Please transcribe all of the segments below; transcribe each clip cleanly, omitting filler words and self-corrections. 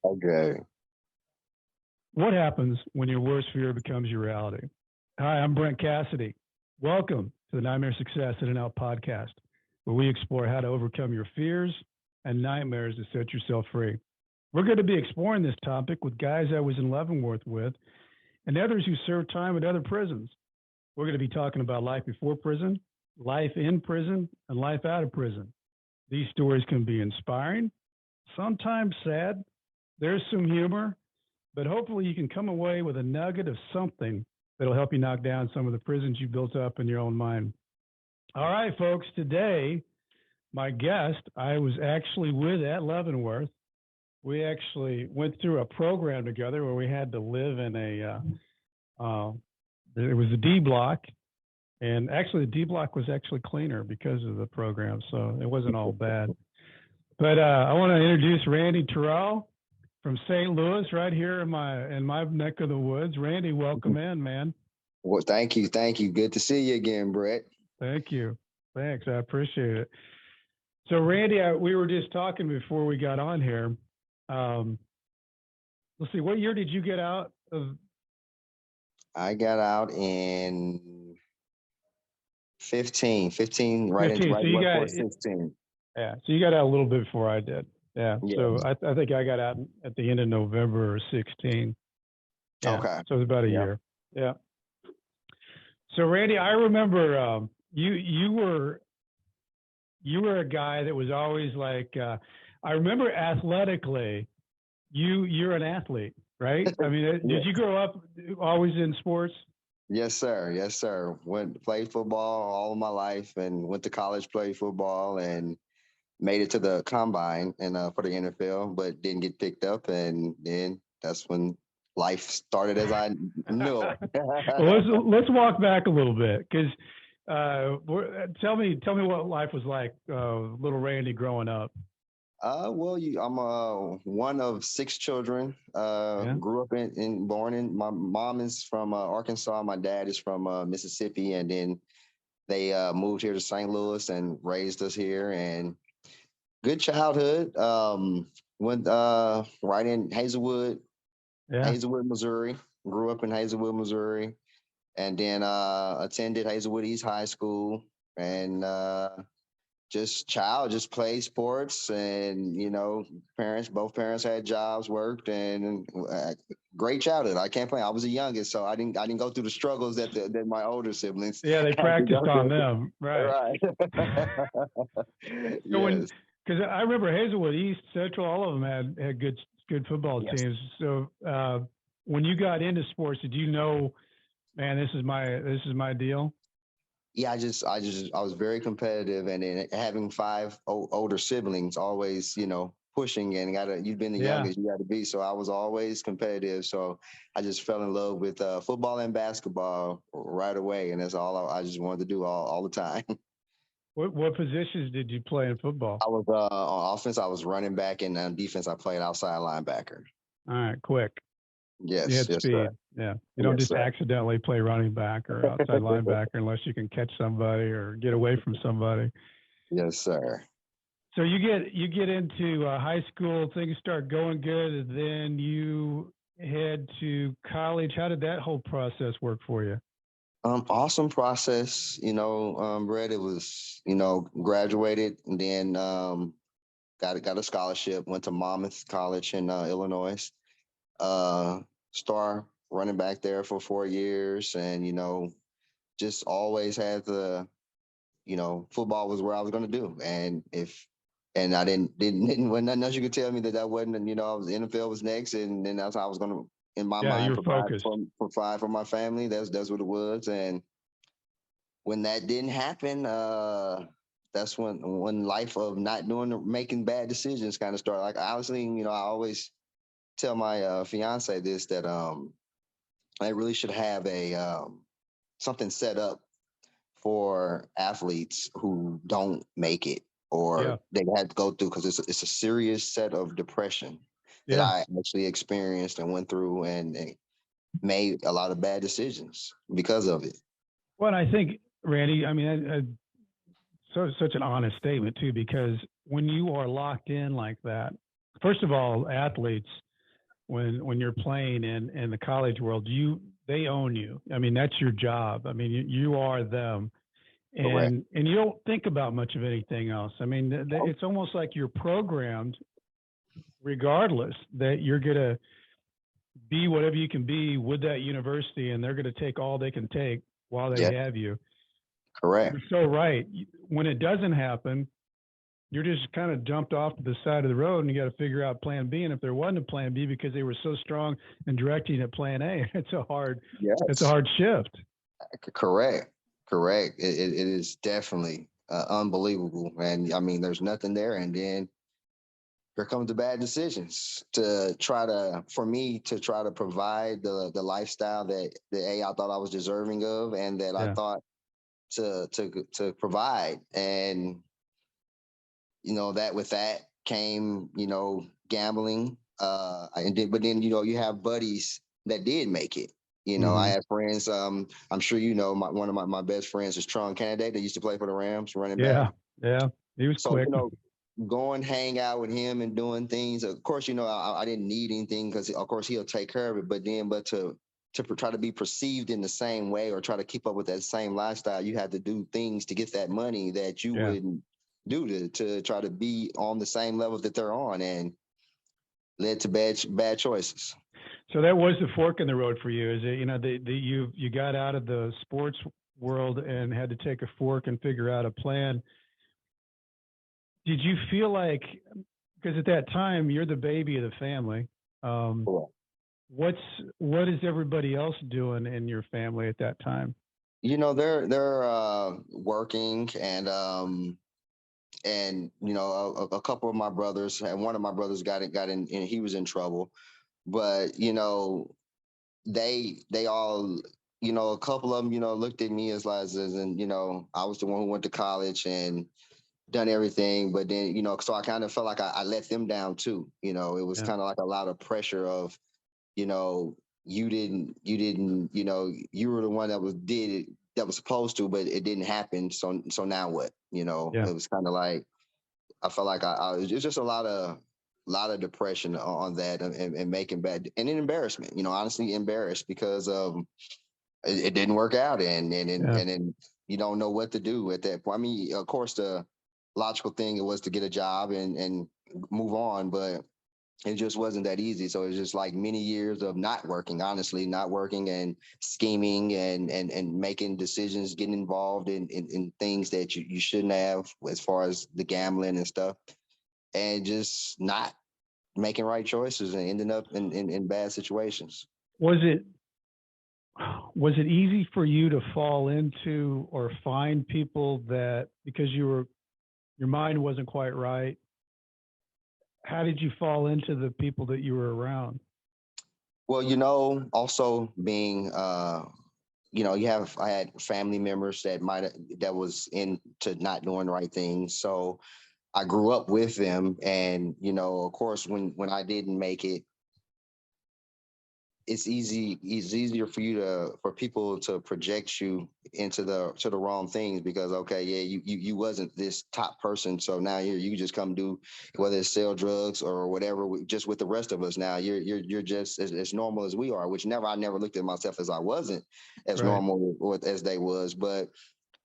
Okay. What happens when your worst fear becomes your reality? Hi, I'm Brent Cassidy. Welcome to the Nightmare Success In and Out podcast, where we explore how to overcome your fears and nightmares to set yourself free. We're going to be exploring this topic with guys I was in Leavenworth with and others who served time at other prisons. We're going to be talking about life before prison, life in prison, and life out of prison. These stories can be inspiring, sometimes sad. There's some humor, but hopefully you can come away with a nugget of something that'll help you knock down some of the prisons you built up in your own mind. All right, folks, today, my guest, I was actually with at Leavenworth. We actually went through a program together where we had to live in it was a D block. And actually, the D block was actually cleaner because of the program, so it wasn't all bad. But I want to introduce Randy Terrell from St. Louis, right here in my neck of the woods. Randy, welcome in, man. Well, thank you. Good to see you again, Brett. Thank you. Thanks. I appreciate it. So, Randy, we were just talking before we got on here. Let's see, what year did you get out of? I got out in 15, right 15. right So you before got 16. Yeah. So you got out a little bit before I did. Yeah. Yes. So I think I got out at the end of November 16. Yeah. Okay. So it was about a year. Yeah. So Randy, I remember you were a guy that was always like I remember athletically, you're an athlete, right? I mean, did you grow up always in sports? Yes, sir. Played football all of my life and went to college, played football, and made it to the combine and for the NFL, but didn't get picked up. And then that's when life started as I knew it. Well, let's walk back a little bit, because tell me what life was like, little Randy growing up. I'm one of 6 children. Grew up my mom is from Arkansas. My dad is from Mississippi, and then they moved here to St. Louis and raised us here. And good childhood. Went right in Hazelwood, Missouri. Grew up in Hazelwood, Missouri, and then attended Hazelwood East High School, and just played sports, and both parents had jobs, worked, and great childhood. I can't play. I was the youngest, so I didn't go through the struggles that my older siblings. Yeah, they practiced on them, right? Yes. Because I remember Hazelwood, East, Central, all of them had good football teams. So when you got into sports, did you know, man, this is my deal? Yeah, I was very competitive, and then having 5 older siblings, always, pushing, and you've been the youngest, you got to be. So I was always competitive. So I just fell in love with football and basketball right away, and that's all I just wanted to do all the time. What positions did you play in football? I was on offense. I was running back, and on defense, I played outside linebacker. All right, quick. Yes, you had speed. Sir. Yeah, you don't just accidentally play running back or outside linebacker unless you can catch somebody or get away from somebody. Yes, sir. So you get into high school, things start going good, and then you head to college. How did that whole process work for you? Awesome process, Brett. It was, graduated, and then got a scholarship, went to Monmouth College in Illinois. Star running back there for 4 years, and just always had the, football was where I was going to do, and I didn't when nothing else you could tell me that wasn't, I was NFL was next, and then that's how I was going to, in my mind, provide for my family. That's what it was. And when that didn't happen, that's when life of not making bad decisions kind of started. Like, honestly, I always tell my fiance this, that I really should have something set up for athletes who don't make it, or they had to go through, because it's a serious set of depression that I actually experienced and went through, and made a lot of bad decisions because of it. Well, I think, Randy, I mean, such an honest statement too, because when you are locked in like that, first of all, athletes, when you're playing in the college world, they own you. I mean, that's your job. I mean, you are them, Correct. and you don't think about much of anything else. I mean, Oh, it's almost like you're programmed, regardless, that you're gonna be whatever you can be with that university, and they're gonna take all they can take while they yeah, have you. correct. You're so right. When it doesn't happen, you're just kind of jumped off to the side of the road, and you got to figure out plan B. And if there wasn't a plan B because they were so strong in directing at plan A, it's a Yes, hard shift. correct. Correct. It is definitely unbelievable. And I mean, there's nothing there. And then here comes the bad decisions to try to, for me to try to provide the lifestyle that I thought I was deserving of and that I Yeah. thought to provide. And that with that came, gambling. But then, you have buddies that did make it. I Hmm. had friends. I'm sure one of my best friends is Tron Candidate that used to play for the Rams, running back. Yeah. Yeah. He was So, quick. going hang out with him and doing things. Of course, I didn't need anything because of course he'll take care of it. But to try to be perceived in the same way or try to keep up with that same lifestyle, you had to do things to get that money that you Yeah. wouldn't do to try to be on the same level that they're on, and led to bad choices. So that was the fork in the road for you. Is it, you got out of the sports world and had to take a fork and figure out a plan. Did you feel like, because at that time you're the baby of the family, um, Cool. what's what is everybody else doing in your family at that time? They're working, and a couple of my brothers, and one of my brothers got in, and he was in trouble. But they all, a couple of them, looked at me as like, and I was the one who went to college and done everything. But then, so I kind of felt like I let them down too. It was Yeah. kind of like a lot of pressure of, you know, you didn't, you were the one that did it, that was supposed to, but it didn't happen. So now what? Yeah. It was kind of like I felt like it was just a lot of depression on that, and making bad, and then embarrassment. Honestly embarrassed because it didn't work out, Yeah. and then you don't know what to do at that point. I mean, of course, the logical thing it was to get a job and move on, but it just wasn't that easy. So it was just like many years of not working, honestly, not working and scheming and making decisions, getting involved in things that you shouldn't have as far as the gambling and stuff, and just not making right choices and ending up in bad situations. Was it was it easy for you to fall into or find people that, because your mind wasn't quite right? How did you fall into the people that you were around? Well, also being I had family members that was into not doing the right things. So I grew up with them, and of course, when I didn't make it, it's easier for people to project you into the wrong things, because okay, yeah, you wasn't this top person, so now you just come do, whether it's sell drugs or whatever, just with the rest of us. Now you're just as normal as we are, which I never looked at myself as I wasn't as Right. normal as they was. But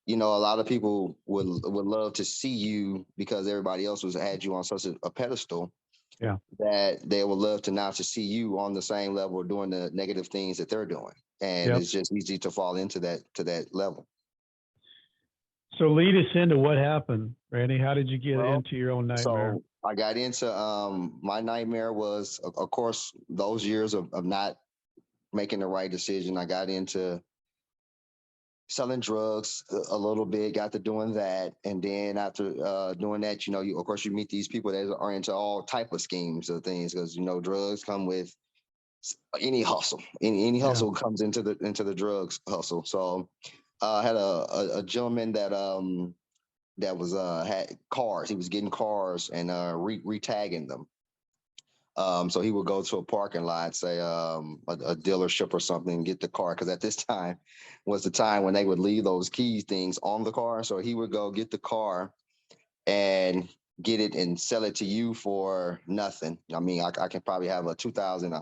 a lot of people would love to see you because everybody else was had you on such a pedestal, Yeah. that they would love to now to see you on the same level doing the negative things that they're doing. And Yep. it's just easy to fall into that level. So lead us into what happened, Randy. How did you get Well, into your own nightmare? so I got into my nightmare was, of course, those years of not making the right decision. I got into selling drugs a little bit, got to doing that. And then after doing that, of course you meet these people that are into all type of schemes of things, because drugs come with any hustle. Any Yeah. hustle comes into the drugs hustle. So I had a gentleman that was had cars. He was getting cars and retagging them. So he would go to a parking lot, say a dealership or something, get the car, because at this time was the time when they would leave those keys things on the car. So he would go get the car and get it and sell it to you for nothing. I mean, I can probably have a 2000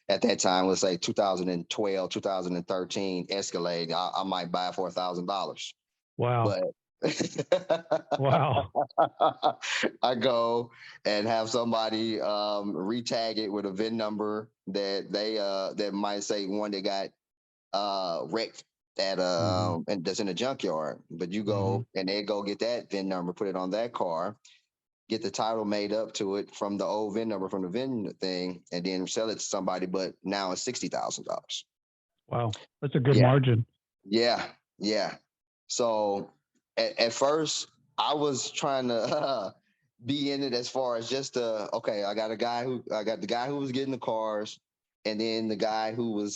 at that time, let's say 2012, 2013 Escalade. I might buy it for $1,000, Wow. but Wow. I go and have somebody retag it with a VIN number that they that might say one that got wrecked at and that's in a junkyard. But you go and they go get that VIN number, put it on that car, get the title made up to it from the old VIN number from the VIN thing, and then sell it to somebody. But now it's $60,000. Wow, that's a good Yeah, margin. yeah, yeah. So at first, I was trying to be in it as far as just okay. I got the guy who was getting the cars, and then the guy who was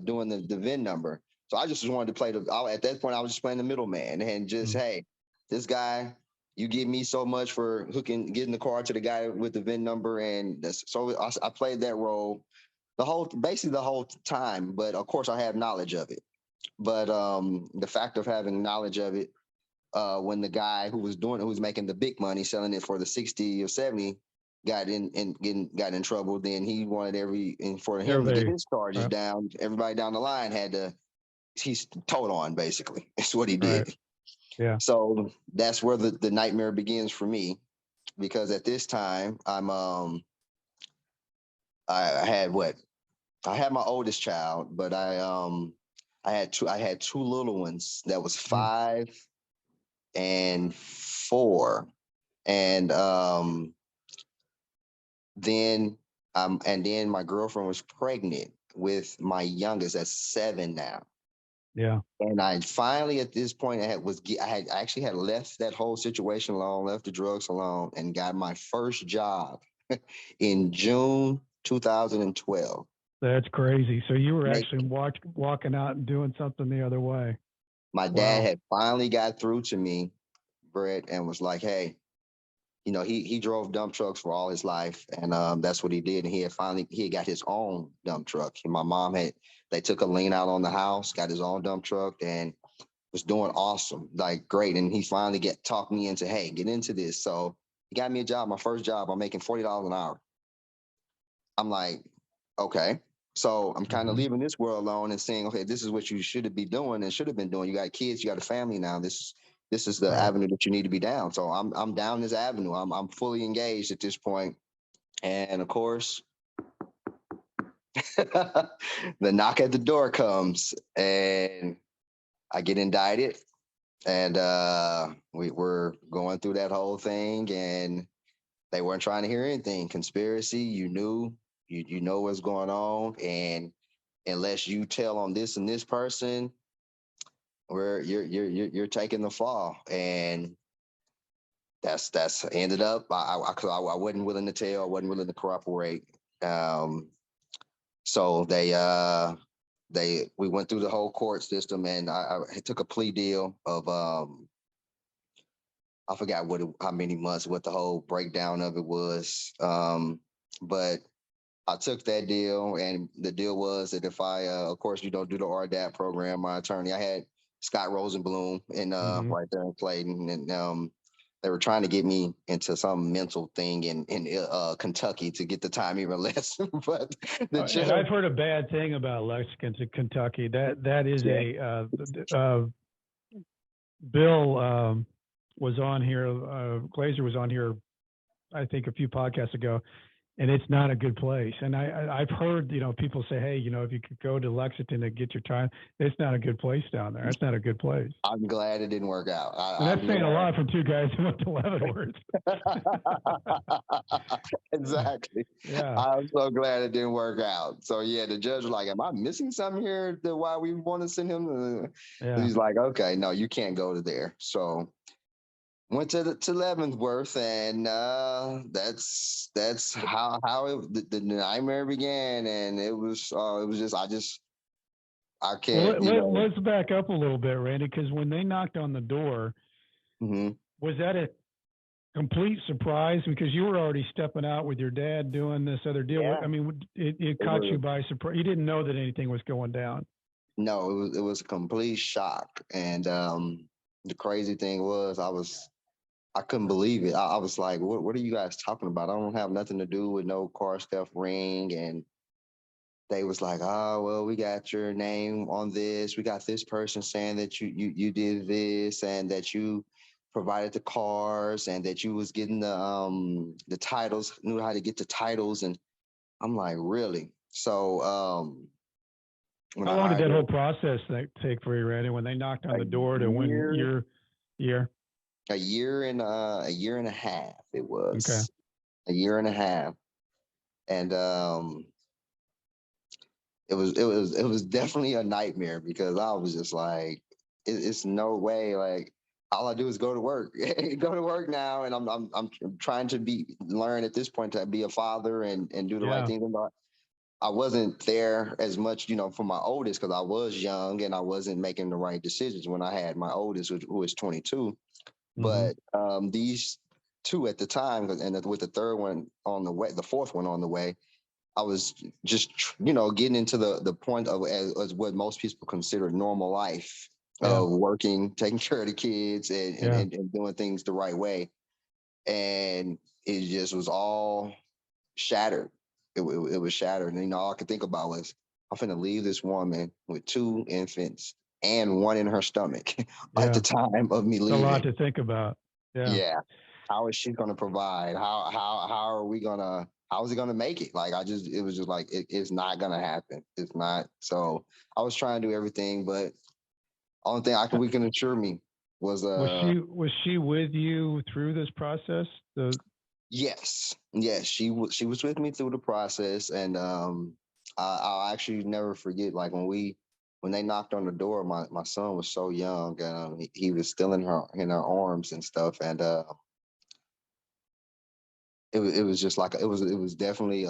doing the VIN number. So I just wanted to play at that point I was just playing the middleman and just hey, this guy, you give me so much for getting the car to the guy with the VIN number, and so I played that role basically the whole time. But of course I have knowledge of it. But the fact of having knowledge of it, when the guy who was making the big money selling it for the 60 or 70 got in trouble, then he wanted for him to get his charges down, everybody down the line he's towed on, basically. That's what he did. Right. Yeah. So that's where the nightmare begins for me, because at this time I had my oldest child, but I had two little ones that was 5 and 4, and then my girlfriend was pregnant with my youngest at 7 now. Yeah. And I finally, at this point, I actually had left that whole situation alone, left the drugs alone, and got my first job in June 2012. That's crazy. So you were actually walking out and doing something the other way. My dad had finally got through to me, Brett, and was like, "Hey, he drove dump trucks for all his life, and that's what he did. And he had got his own dump truck. And my mom they took a lien out on the house, got his own dump truck, and was doing awesome, like great. And he finally talked me into, hey, get into this. So he got me a job, my first job. I'm making $40 an hour. I'm like, okay. So I'm kind of leaving this world alone and saying, okay, this is what you should be doing and should have been doing. You got kids, you got a family now. This is the avenue that you need to be down. So I'm down this avenue. I'm fully engaged at this point. And of course, the knock at the door comes and I get indicted. And we were going through that whole thing, and they weren't trying to hear anything. Conspiracy, you know what's going on, and unless you tell on this and this person, where you're taking the fall. And that's ended up. I wasn't willing to tell. I wasn't willing to cooperate. So we went through the whole court system, and I took a plea deal of I forgot how many months, what the whole breakdown of it was. But I took that deal, and the deal was that if I, of course, do the RDAP program, my attorney, I had Scott Rosenblum right there in Clayton, and they were trying to get me into some mental thing in Kentucky to get the time even less. But and I've heard a bad thing about Lexington, Kentucky. That is Bill was on here. Glazer was on here, I think, a few podcasts ago, and it's not a good place. And I've heard, people say, hey, if you could go to Lexington and get your time, it's not a good place down there. It's not a good place. I'm glad it didn't work out. And that's saying a lot from two guys who went to Leavenworth. Exactly. Yeah. I'm so glad it didn't work out. So yeah, the judge was like, am I missing something here that why we want to send him? He's like, okay, no, you can't go to there. So went to Leavenworth, and that's how the nightmare began. And it was just I can't. Let's back up a little bit, Randy, because when they knocked on the door, was that a complete surprise? Because you were already stepping out with your dad doing this other deal. Yeah. I mean, it caught you by surprise. You didn't know that anything was going down. No, it was a complete shock. And the crazy thing was, I couldn't believe it. I was like, what are you guys talking about? I don't have nothing to do with no car stuff ring. And they was like, oh, well, we got your name on this. We got this person saying that you did this and that you provided the cars and that you was getting the titles, knew how to get the titles. And I'm like, really? So when How I long did hired that her, whole process take for you, Randy? When they knocked on a the door to when year, your year? a year and a half, it Okay. was a year and a half. And it was definitely a nightmare because I was just like, it's no way. Like all I do is go to work, go to work now, and I'm trying to learn at this point to be a father and do the right Yeah. thing. I wasn't there as much, for my oldest because I was young and I wasn't making the right decisions when I had my oldest, who was 22. Mm-hmm. But these two at the time, and with the third one on the way, the fourth one on the way, I was just, getting into the point of as what most people consider normal life Yeah. of working, taking care of the kids, and, and, Yeah. and doing things the right way. And it just was all shattered. It was shattered. And, all I could think about was, I'm finna leave this woman with two infants and one in her stomach at Yeah. the time of me It's a lot leaving. to think about. Yeah. Yeah. How is she gonna provide? How are we gonna how is it gonna make it? Like it was just like it's not gonna happen. It's not. So I was trying to do everything, but only thing Uh, we can assure me was was she with you through this process? The yes, she was with me through the process, and I'll actually never forget like when they knocked on the door. My son was so young, and he was still in her arms and stuff, and it was just like it was definitely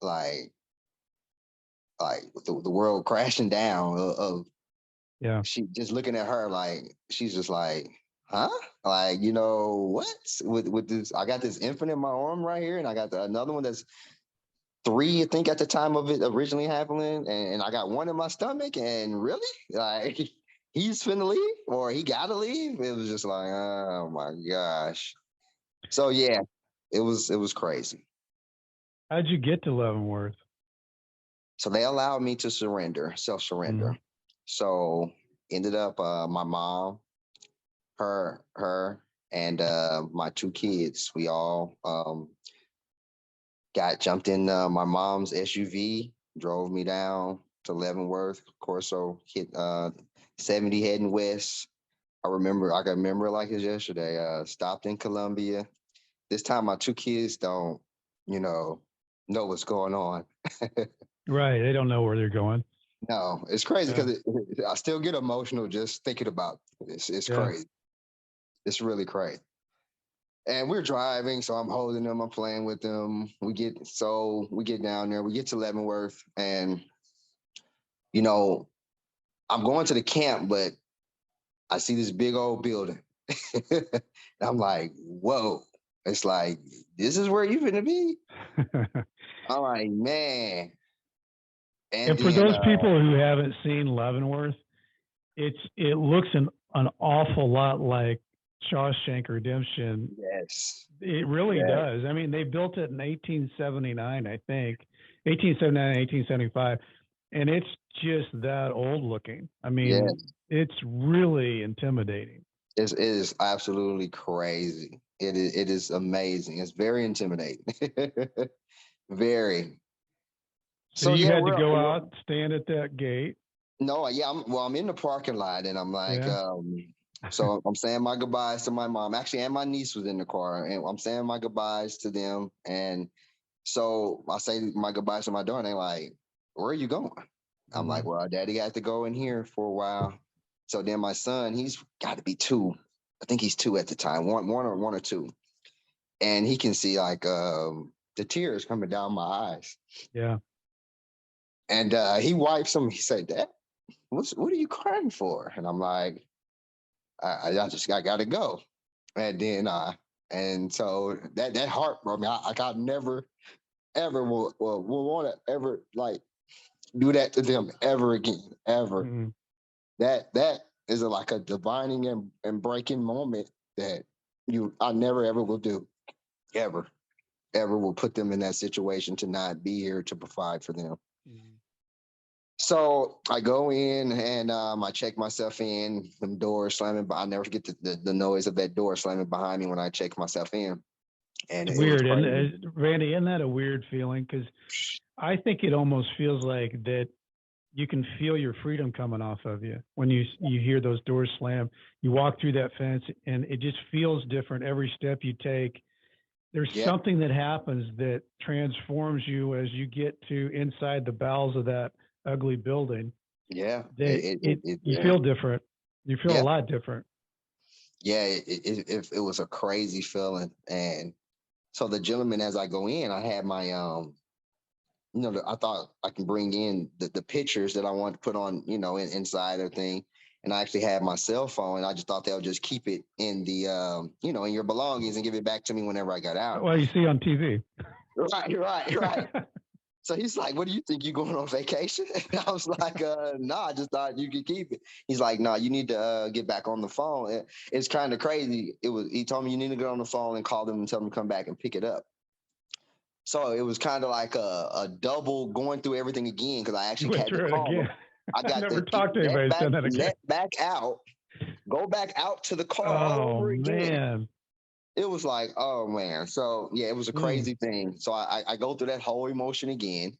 like the world crashing down of yeah. she just looking at her like she's just like, huh? Like, what? With this, I got this infant in my arm right here, and I got another one that's 3, I think, at the time of it originally happening, and I got one in my stomach, and really, like, he's finna leave or he gotta leave. It was just like, oh my gosh. So yeah, it was crazy. How'd you get to Leavenworth? So they allowed me to self Mm-hmm. surrender. So ended up my mom, her, and my two kids. We all got jumped in my mom's SUV, drove me down to Leavenworth. Of course, so hit 70 heading west. I can remember it like it's yesterday. Stopped in Columbia. This time, my two kids don't, you know what's going on. Right. They don't know where they're going. No, it's crazy Yeah. because I still get emotional just thinking about this. It's Yeah. crazy. It's really crazy. And we're driving, so I'm holding them, I'm playing with them. We get down there, we get to Leavenworth, and you know, I'm going to the camp, but I see this big old building. And I'm like, whoa. It's like, this is where you're gonna be? I'm like, man. And And for then those people who haven't seen Leavenworth, it looks an awful lot like Shawshank Redemption. yes, It really yes, does. I mean, they built it in 1879, I think, 1879, 1875, and it's just that old looking. I mean, yes. it's really intimidating. It is absolutely crazy. It is amazing. It's very intimidating. Very. So So you yeah, had to go out, stand at that gate. no, yeah, I'm in the parking lot and I'm like, Yeah. so I'm saying my goodbyes to my mom. Actually, and my niece was in the car, and I'm saying my goodbyes to them. And so I say my goodbyes to my daughter, and they're like, where are you going? I'm Hmm. like, well, daddy had to go in here for a while. So then my son, he's got to be 2. I think he's 2 at the time, one or 2. And he can see like the tears coming down my eyes. Yeah. And he wipes them. He said, Dad, what are you crying for? And I'm like, I gotta go. And then and so that heart broke me. I never ever will want to ever like do that to them ever again, ever. Hmm. That is like a divining and breaking moment that I never ever will do, ever, ever will put them in that situation to not be here to provide for them. Mhm. So I go in and I check myself in, them doors slamming, but I never forget the noise of that door slamming behind me when I check myself in. And It's it was weird, and crazy. Randy, isn't that a weird feeling? Because I think it almost feels like that you can feel your freedom coming off of you when you hear those doors slam. You walk through that fence, and it just feels different every step you take. There's Yeah, something that happens that transforms you as you get to inside the bowels of that ugly building. yeah, That you yeah, feel different. You feel a yeah, lot different. yeah. It was a crazy feeling. And so the gentleman, as I go in, I had my I thought I can bring in the pictures that I want to put on, inside of the thing. And I actually had my cell phone. And I just thought they'll just keep it in the, in your belongings and give it back to me whenever I got out. Well, you see on TV. Right, right, right. So he's like, "What do you think? You going on vacation?" And I was like, "No, I just thought you could keep it." He's like, "No, you need to get back on the phone." It's kind of crazy. He told me you need to get on the phone and call them and tell them to come back and pick it up. So it was kind of like a double going through everything again because I You actually went had to through it call them. again. I I got never to get talked to anybody who's done that again. let back out, go back out to the car all Oh over again. man. It was like, oh man. So yeah, it was a Mm. crazy thing. So I go through that whole emotion again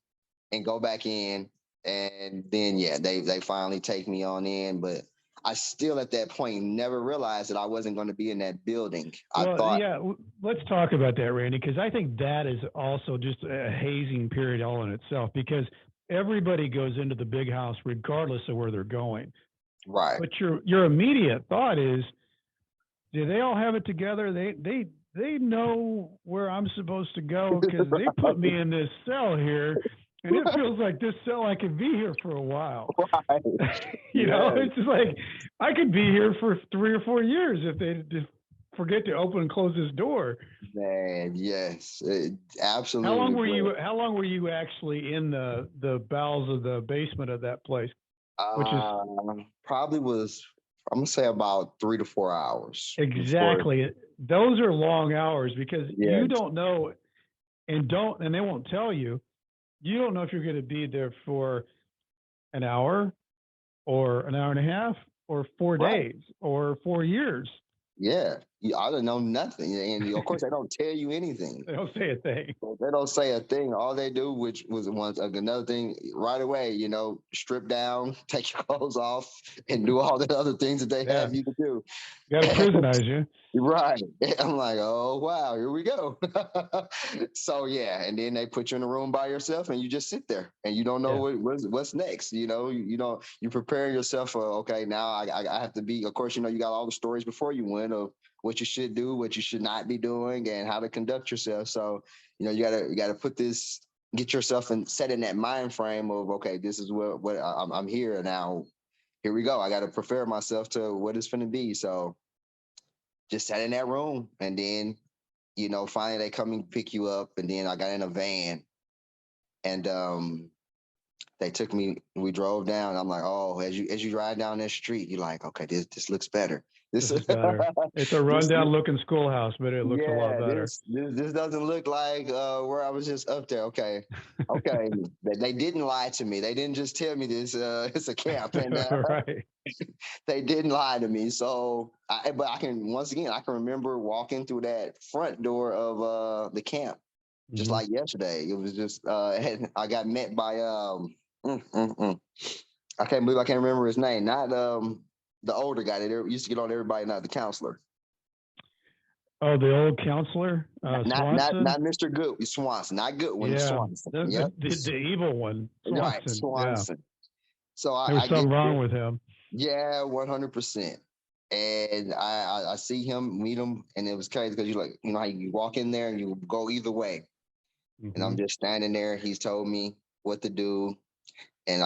and go back in, and then yeah, they finally take me on in, but I still at that point never realized that I wasn't going to be in that building. I Well, thought, yeah, let's talk about that, Randy, because I think that is also just a hazing period all in itself because everybody goes into the big house regardless of where they're going. right. But your immediate thought is, do they all have it together? They know where I'm supposed to go because they put me in this cell here, and it feels like this cell I could be here for a while. Right. Yes, It's just like I could be here for 3 or 4 years if they just forget to open and close this door. man, yes, How long absolutely, were bro. you? How long were you actually in the bowels of the basement of that place? Which is Probably was, I'm gonna say about 3 to 4 hours before. exactly those are long hours because Yeah, you don't know and they won't tell you. You don't know if you're going to be there for an hour or an hour and a half or four right. days or 4 years. Yeah, I don't know nothing, and of course they don't tell you anything. They don't say a thing. They don't say a thing. All they do, which was once another thing, right away, strip down, take your clothes off, and do all the other things that they Yeah, have you to do. got to prisonize you. Right. I'm like, oh wow, here we go. So yeah, and then they put you in a room by yourself, and you just sit there, and you don't know Yeah, what's next. You prepare yourself for okay. Now I have to be. Of course, you got all the stories before you went of what you should do, what you should not be doing, and how to conduct yourself. So you gotta put this, get yourself and set in that mind frame of okay, this is what I'm here now. Here we go. I got to prepare myself to what it's going to be. So just sat in that room, and then finally they come and pick you up, and then I got in a van, and they took me. We drove down. I'm like, oh, as you ride down that street, you're like, okay, this looks better. This this is better. It's a this rundown looking schoolhouse, but it looks a lot yeah, better. this doesn't look like where I was just up there. Okay, okay. They didn't lie to me. They didn't just tell me this. It's a camp, and Right. they didn't lie to me. So, but I can once again I can remember walking through that front door of the camp just Hmm. like yesterday. It was just I got met by mm, mm, mm. I can't believe I can't remember his name. Not the older guy that used to get on everybody, not the counselor. Oh, the old counselor, Swanson. Not Mr. Good Swanson, not Goodwin Yeah, Swanson. the, Yep, the evil one, right, Swanson. Yeah, Swanson. So there was I something get there. wrong with him. Yeah, 100%. And I see him, meet him, and it was crazy because how you walk in there and you go either way. And I'm Hmm. just standing there. He's told me what to do. And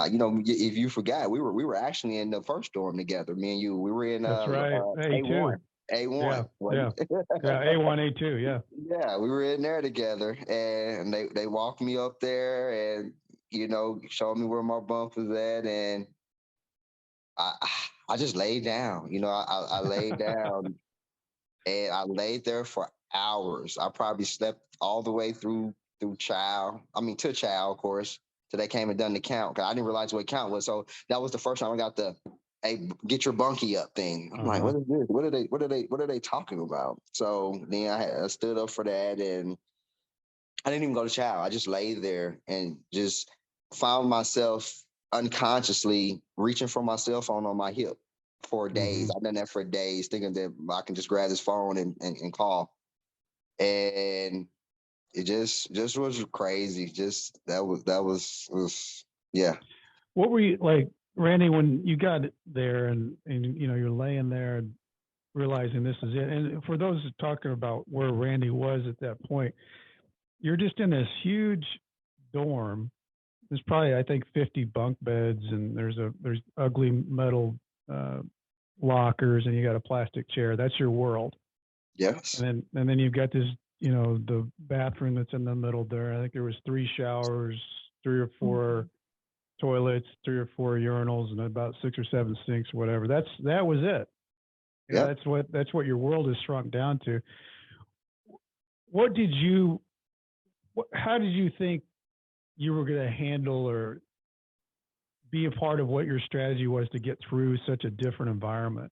if you forgot, we were actually in the first dorm together. Me and you, we were in That's right. A two. A1, Yeah, A1. yeah, yeah. A1, A2. Yeah. Yeah, we were in there together, and they walked me up there, and showed me where my bunk was at, and I I just laid down. I laid down, and I laid there for hours. I probably slept all the way through to chow, of course, till they came and done the count. 'Cause I didn't realize what count was. So that was the first time I got the hey, get your bunkie up thing. I'm like, Uh-huh. what is this? What are they talking about? So then I stood up for that, and I didn't even go to chow. I just lay there and just found myself unconsciously reaching for my cell phone on my hip for days. Hmm. I've done that for days, thinking that I can just grab this phone and call. And it just was crazy. Just that was yeah. What were you like, Randy, when you got there and you're laying there and realizing this is it? And for those talking about where Randy was at that point, you're just in this huge dorm. There's probably, I think, 50 bunk beds, and there's ugly metal uh, lockers, and you got a plastic chair. That's your world. Yes. And then you've got this, the bathroom that's in the middle there. I think there was three showers, three or four toilets, three or four urinals, and about six or seven sinks, whatever. That was it. Yeah. That's what your world is shrunk down to. What did you? How did you think you were going to handle or be a part of what your strategy was to get through such a different environment?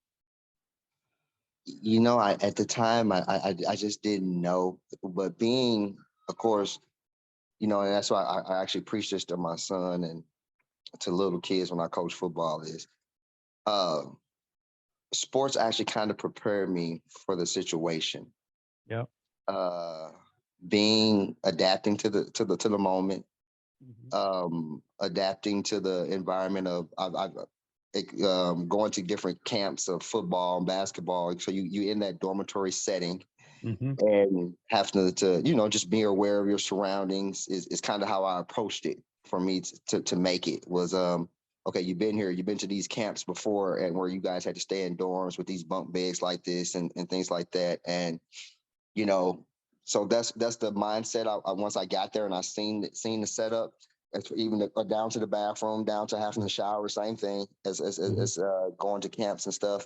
I at the time I just didn't know. But being, of course, and that's why I actually preach this to my son and to little kids when I coach football is uh, sports actually kind of prepared me for the situation. Yep. Uh, being adapting to the moment, Hmm. adapting to the environment of going to different camps of football and basketball. So you in that dormitory setting Hmm. and having to just be aware of your surroundings is kind of how I approached it for me to make it was okay, you've been to these camps before and where you guys had to stay in dorms with these bunk beds like this and things like that. And you know, so that's the mindset. Once I got there and I seen the setup, even down to the bathroom, down to having to shower, same thing Hmm. as going to camps and stuff.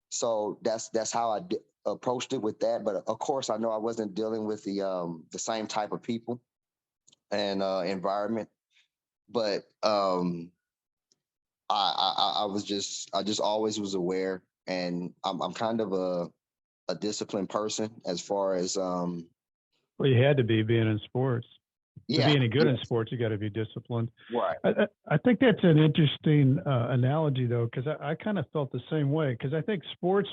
So that's how I approached it with that. But of course, I know I wasn't dealing with the same type of people and environment. But I just always was aware, and I'm kind of a disciplined person as far as Well, you had to be being in sports. To be yeah, any good yeah, in sports, you got to be disciplined. right. I think that's an interesting analogy, though, because I kind of felt the same way. Because I think sports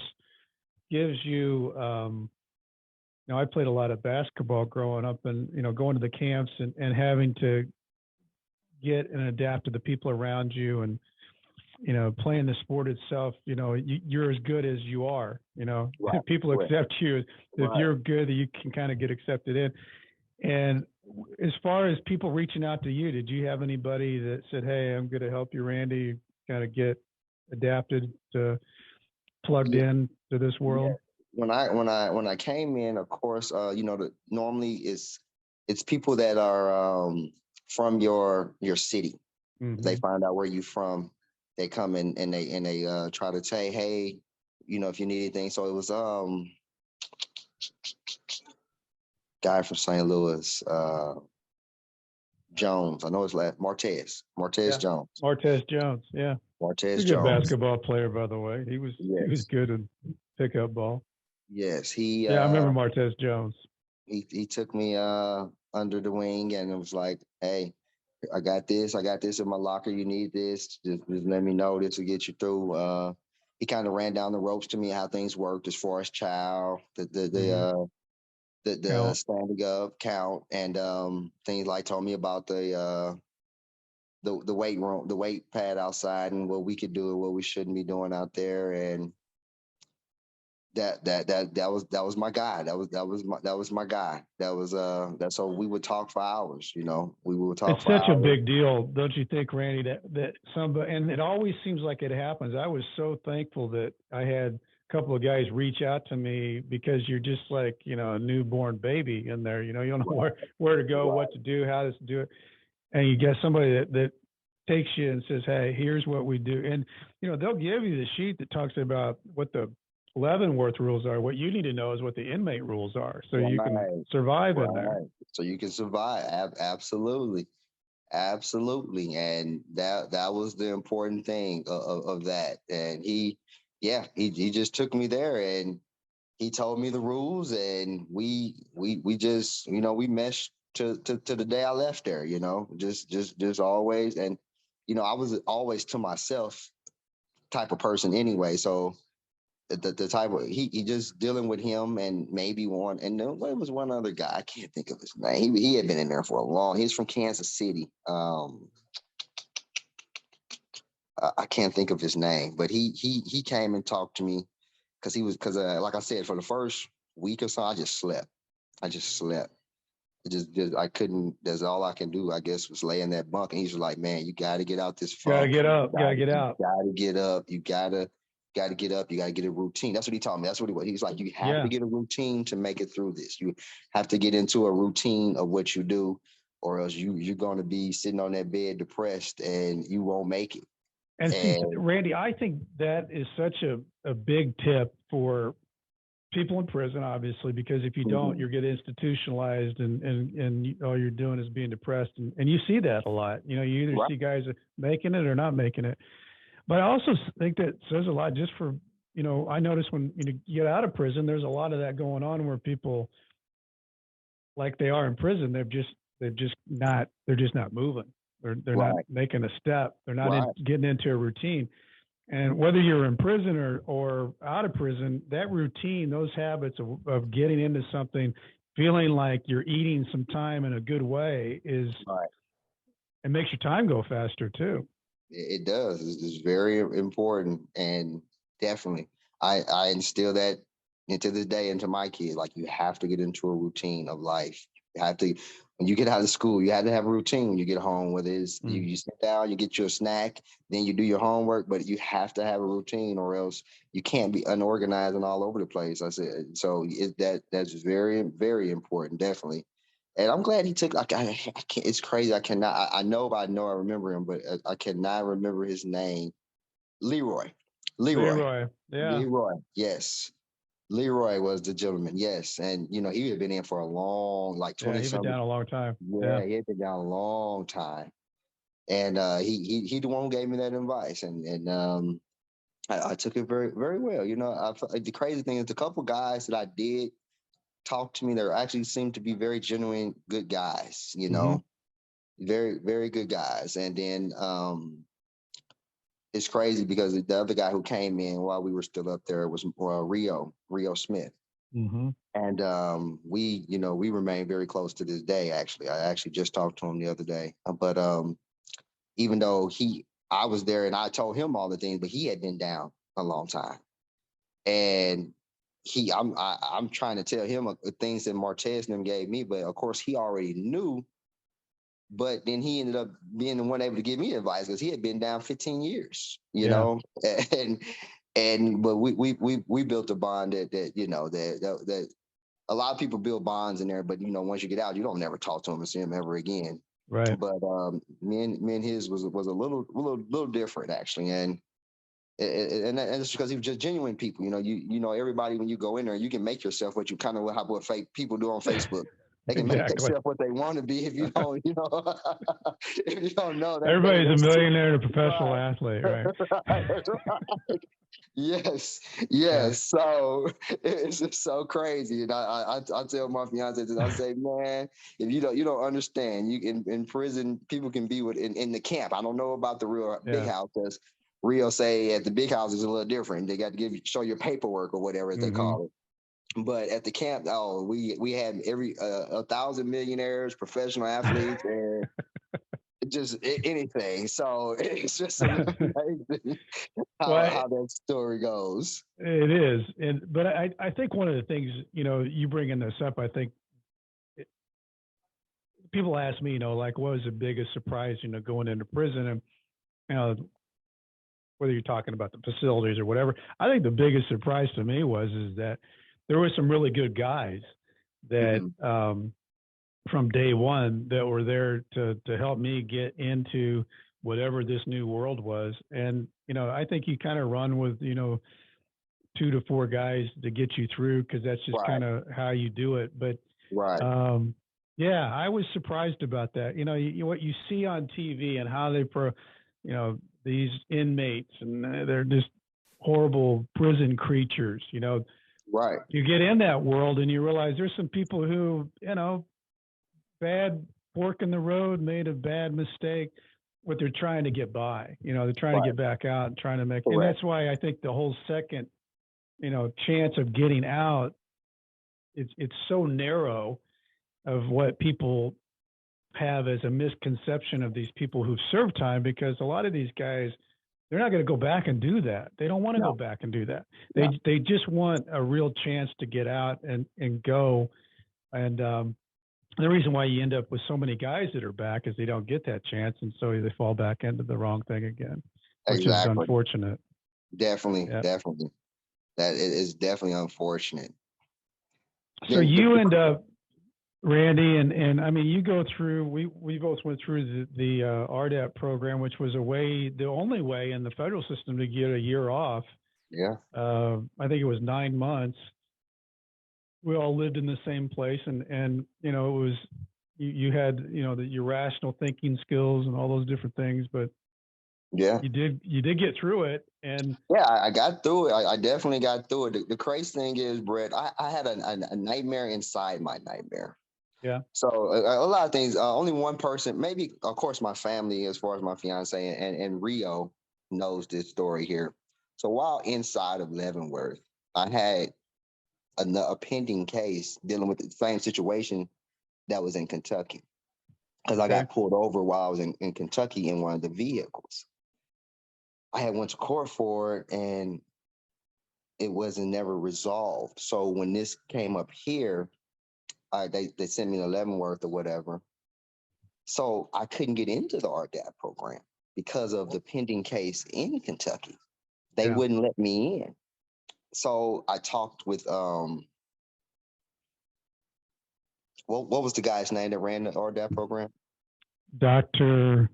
gives you, I played a lot of basketball growing up, and going to the camps and having to get and adapt to the people around you, and playing the sport itself. You're as good as you are. Right, People right, accept you. If right. you're good, you can kind of get accepted in. And as far as people reaching out to you, did you have anybody that said, "Hey, I'm going to help you, Randy, kind of get adapted to plugged Yeah, in to this yeah. world?" When I came in, of course, normally it's people that are from your city. They Hmm. find out where you from. They come in and they try to say, hey, if you need anything. So it was guy from St. Louis, Jones. I know his last Martez Yeah, Jones. Martez Jones. Yeah, Martez he's a good Jones. basketball player, by the way. He was Yes, good in pickup ball. yes. He Yeah, I remember uh Martez Jones. he took me under the wing and it was like, hey, I got this in my locker. You need this. Just let me know. This will get you through. He kind of ran down the ropes to me how things worked as far as child, Hmm. the Count. standing up count and things like told me about the weight room, the weight pad outside and what we could do and what we shouldn't be doing out there. And that was my guy. That was my guy. That's so we would talk for hours, We would It's talk for such a hours. big deal, don't you think, Randy? That somebody, and it always seems like it happens. I was so thankful that I had a couple of guys reach out to me because you're just like a newborn baby in there. You don't know Right, where to go, right, what to do, how to do it, and you get somebody that takes you and says, "Hey, here's what we do," and they'll give you the sheet that talks about what the Leavenworth rules are. What you need to know is what the inmate rules are, so you can Right, survive in there. right. So you can survive. Absolutely. Absolutely. And that was the important thing of that. And he just took me there and he told me the rules and we just, we meshed to the day I left there, just always. And, I was always to myself type of person anyway. So the type of he just dealing with him and maybe one and then there was one other guy I can't think of his name. He had been in there for a long. He's from Kansas City. I can't think of his name, but he came and talked to me because like I said, for the first week or so I just slept. I just slept. Just I couldn't. That's all I can do. I guess was lay in that bunk, and he's like, "Man, you got to get out this Got to funk. get up. Got to get You out. got to get up. You got to get up. You got to get a routine." That's what he taught me. That's what he was. He's like, "You have Yeah. to get a routine to make it through this. You have to get into a routine of what you do, or else you're going to be sitting on that bed depressed, and you won't make it." And see, And Randy, I think that is such a big tip for people in prison, obviously, because if you don't, Mhm. you get institutionalized and all you're doing is being depressed. And you see that a lot. You either Right. see guys making it or not making it. But I also think that says a lot just for, I notice when you get out of prison, there's a lot of that going on where people, like they are in prison, they're just not moving. They're not Right. making a step. They're not Right. getting into a routine. And whether you're in prison or out of prison, that routine, those habits of getting into something, feeling like you're eating some time in a good way Right. it makes your time go faster too. It does. It's very important, and definitely, I instill that into this day into my kids. Like you have to get into a routine of life. You have to. When you get out of school, you have to have a routine. When you get home, whether it's Mm. you sit down, you get your snack, then you do your homework. But you have to have a routine, or else you can't be unorganized and all over the place. I said so. That's very very important, definitely. And I'm glad he took. Like I can't. It's crazy. I cannot. I know. I remember him, but I cannot remember his name. Leroy. Leroy. Leroy, yeah, Leroy. Yes. Leroy was the gentleman. Yes, and he had been in for a long, like yeah, 20 he's been something. down a long time. Yeah, Yeah, he had been down a long time, and he the one who gave me that advice, and I took it very very well. The crazy thing is the couple guys that I did talk to me, they actually seemed to be very genuine, good guys. hmm Very very good guys, and then it's crazy because the other guy who came in while we were still up there was Rio Smith, hmm and we remain very close to this day. Actually, I actually just talked to him the other day, but even though I was there and I told him all the things, but he had been down a long time, and I'm trying to tell him things that Martez and them gave me, but of course he already knew. But then he ended up being the one able to give me advice because he had been down 15 years, yeah, and but we built a bond that a lot of people build bonds in there, but once you get out, you don't never talk to him and see him ever again. right. But me and his was a little different actually, and it's because he was just genuine people. Everybody when you go in there, you can make yourself what you kind of what fake people do on Facebook. They can make Exactly. themselves what they want to be if you don't, if you don't know that Everybody's a that's millionaire and a professional right. athlete, right? Right. Yes, Yeah. yes. So it's just so crazy, and I tell my fiance this. I say, man, if you don't understand, you in prison, people can be in the camp. I don't know about the real big Yeah. house. Rio say at the big house is a little different. They got to show your paperwork or whatever as they hmm call it. But at the camp, oh, we had 1,000 millionaires, professional athletes, and just anything. So it's just amazing Well, how that story goes. it is, but I think one of the things you bringing this up, I think it, people ask me, like, what was the biggest surprise, going into prison, and you know, whether you're talking about the facilities or whatever. I think the biggest surprise to me is that there were some really good guys that Hmm. from day one that were there to help me get into whatever this new world was. And I think you kind of run with 2 to 4 guys to get you through because that's just Right. kind of how you do it. But Right. um, yeah, I was surprised about that. What you see on TV and how these inmates and they're just horrible prison creatures. Right. You get in that world and you realize there's some people who, bad fork in the road, made a bad mistake, but they're trying to get by. They're trying to Right. get back out and trying to make, and Correct. that's why I think the whole second, chance of getting out, it's so narrow of what people have as a misconception of these people who've served time because a lot of these guys they're not going to go back and do that. They don't want to go No. back and do that. No. They just want a real chance to get out and go. And the reason why you end up with so many guys that are back is they don't get that chance, and so they fall back into the wrong thing again, which is Exactly. unfortunate. Definitely. Yeah. Definitely. That it is definitely unfortunate. So Then you end up, Randy, and I mean, you go through. We both went through the RDAP program, which was the only way in the federal system to get a year off. yeah. I think it was 9 months. We all lived in the same place, and it was you had your rational thinking skills and all those different things, but Yeah. you did get through it, and Yeah, I got through it. I definitely got through it. The crazy thing is, Brett, I had a nightmare inside my nightmare. yeah, So a lot of things. Only one person, maybe, of course, my family, as far as my fiance and Rio knows this story here. So while inside of Leavenworth, I had a pending case dealing with the same situation that was in Kentucky because I okay, got pulled over while I was in Kentucky in one of the vehicles. I had went to court for it, and it wasn't never resolved. So when this came up here, they sent me to Leavenworth or whatever. So I couldn't get into the RDAP program because of the pending case in Kentucky. They yeah, wouldn't let me in. So I talked with what was the guy's name that ran the RDAP program? Doctor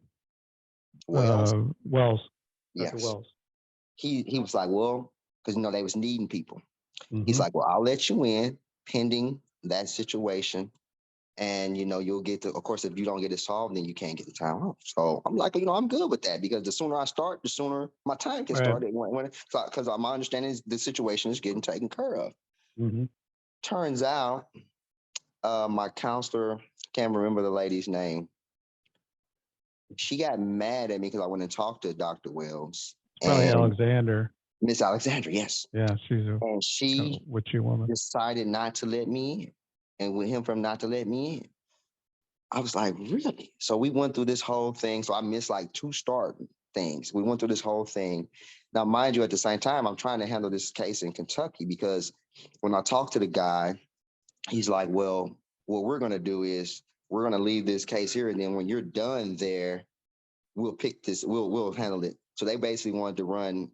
Wells. Wells, Dr. Yes. Wells. He was like, well, because they was needing people. He's Mm-hmm. like, well, I'll let you in pending that situation. And you'll get to, of course, if you don't get it solved, then you can't get the time off. So I'm like, I'm good with that because the sooner I start, the sooner my time can Right. start. Because my understanding is the situation is getting taken care of. Mm-hmm. Turns out, my counselor, can't remember the lady's name. She got mad at me because I went and talked to Dr. Wells It's probably and Alexander. Miss Alexandra, yes, Yeah, she's a and kind of she witchy woman. decided not to let me in, and with him from not to let me in. I was like, really? So we went through this whole thing. So I missed like 2 start things. We went through this whole thing. Now, mind you, at the same time, I'm trying to handle this case in Kentucky because when I talked to the guy, he's like, well, what we're going to do is we're going to leave this case here. And then when you're done there, we'll pick this, we'll handle it. So they basically wanted to run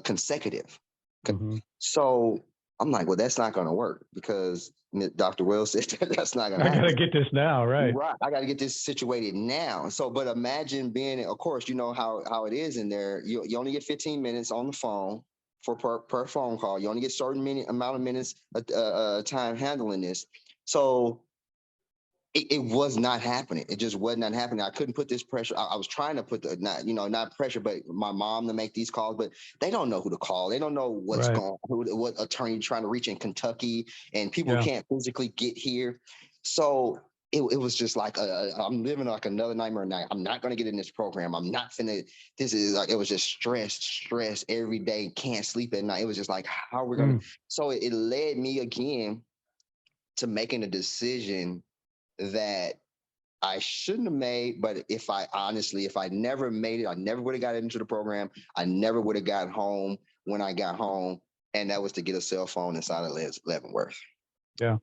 consecutive. Mm-hmm. So I'm like, well, that's not going to work because Dr. Wells said that's not going to I got to happen. get this now, right? Right. I got to get this situated now. So, but imagine being, of course, you know how it is in there. You only get 15 minutes on the phone for per phone call. You only get certain amount of minutes time handling this. So it was not happening. It just was not happening. I couldn't put this pressure. I was trying to put not pressure, but my mom to make these calls, but they don't know who to call. They don't know what's Right. going on, what attorney you're trying to reach in Kentucky, and people Yeah. can't physically get here. So it was just like I'm living like another nightmare night. I'm not going to get in this program. I'm not finna. This is like, it was just stress every day. Can't sleep at night. It was just like, how are we going to? So it led me again to making a decision that I shouldn't have made. But if I never made it, I never would have got into the program. I never would have got home when I got home. And that was to get a cell phone inside of Leavenworth. Yeah.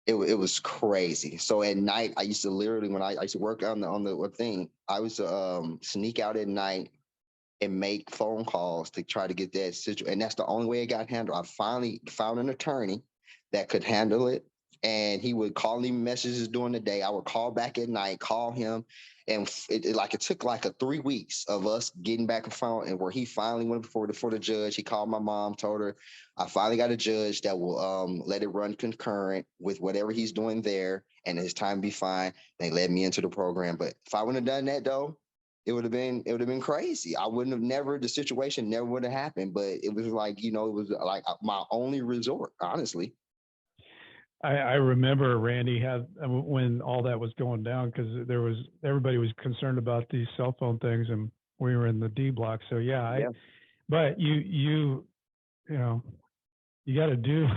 It was crazy. So at night, I used to literally, when I used to work on the thing, I was to sneak out at night and make phone calls to try to get that situation. And that's the only way it got handled. I finally found an attorney that could handle it. and he would call me messages during the day. I would call back at night, call him, and it took like a 3 weeks of us getting back and phone, and where he finally went before the judge. He called my mom, told her I finally got a judge that will let it run concurrent with whatever he's doing there, and his time be fine. They let me into the program, but if I wouldn't have done that though, it would have been crazy. I wouldn't have never the situation never would have happened. But it was like it was like my only resort, honestly. I remember Randy had when all that was going down because everybody was concerned about these cell phone things, and we were in the D block. So yeah. But you know you got to do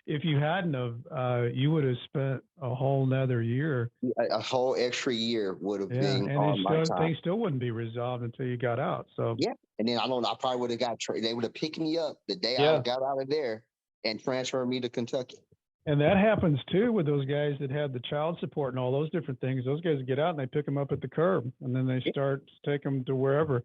if you hadn't have you would have spent a whole nother year. A whole extra year would have been And on my time. things still wouldn't be resolved until you got out. So Yeah, and then I probably would have they would have picked me up the day I got out of there and transferred me to Kentucky. And that happens too with those guys that have the child support and all those different things. Those guys get out and they pick them up at the curb, and then they start to take them to wherever.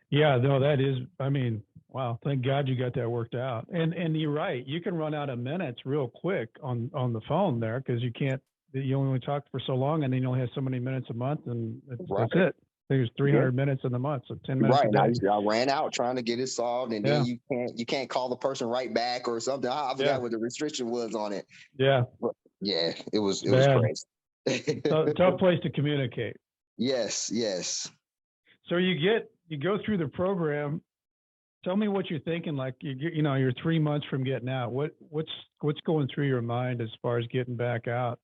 Yeah, no, that is. I mean, wow! Thank God you got that worked out. And you're right. You can run out of minutes real quick on the phone there because you can't. You only talk for so long, and then you only have so many minutes a month, and that's it. There's 300 minutes in the month, so 10 minutes a day. I ran out trying to get it solved, and then you can't call the person right back or something. I forgot what the restriction was on it. Yeah. But yeah, it was crazy. Tough place to communicate. Yes. So you go through the program. Tell me what you're thinking. Like you're 3 months from getting out. What's going through your mind as far as getting back out?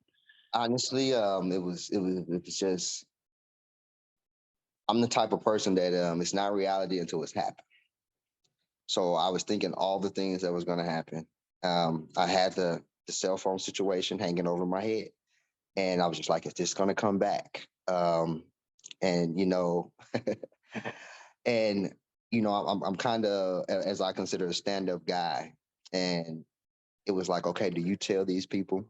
Honestly, it was just. I'm the type of person that it's not reality until it's happened. So I was thinking all the things that was going to happen. I had the cell phone situation hanging over my head, and I was just like, "Is this going to come back?" And and I'm kind of, as I consider, a stand-up guy, and it was like, okay, do you tell these people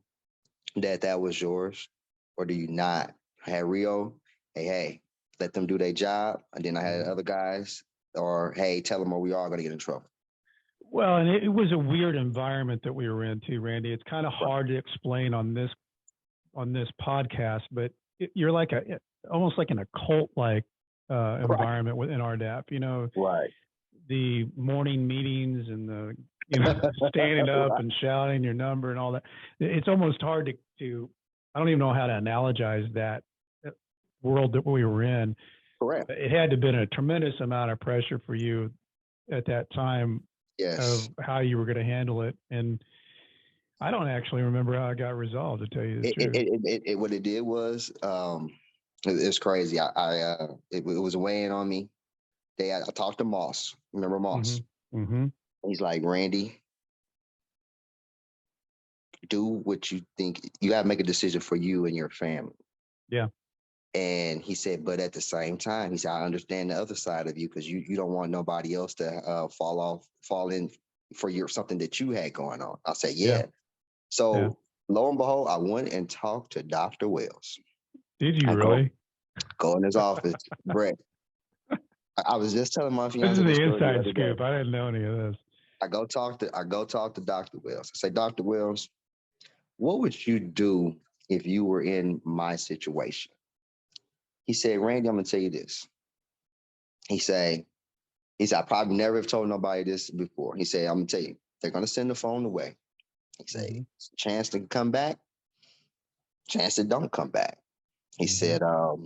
that was yours, or do you not? I had Rio, hey, let them do their job. And then I had other guys, or hey, tell them or we are going to get in trouble. Well, and it was a weird environment that we were in too, Randy. It's kind of hard to explain on this podcast, but you're like almost like an occult like environment within RDAP. Right. The morning meetings and the standing up and shouting your number and all that. It's almost hard to I don't even know how to analogize that world that we were in. Correct. It had to have been a tremendous amount of pressure for you at that time of how you were going to handle it. And I don't actually remember how it got resolved, to tell you the truth. What it did was, it's crazy. It was weighing on me. I talked to Moss. Remember Moss? Mm-hmm. He's like, Randy, do what you think. You got to make a decision for you and your family. Yeah. And he said, but at the same time, he said, I understand the other side of you because you don't want nobody else to fall in for something that you had going on. I said, yeah. So lo and behold, I went and talked to Dr. Wells. Did you really? Go in his office, Brett. I was just telling my fiance. This is the inside scoop. I didn't know any of this. I go talk to Dr. Wells. I say, Dr. Wells, what would you do if you were in my situation? He said, Randy, I'm gonna tell you this. He said, I probably never have told nobody this before. He said, I'm gonna tell you, they're gonna send the phone away. He said, chance to come back, chance to don't come back. He said, of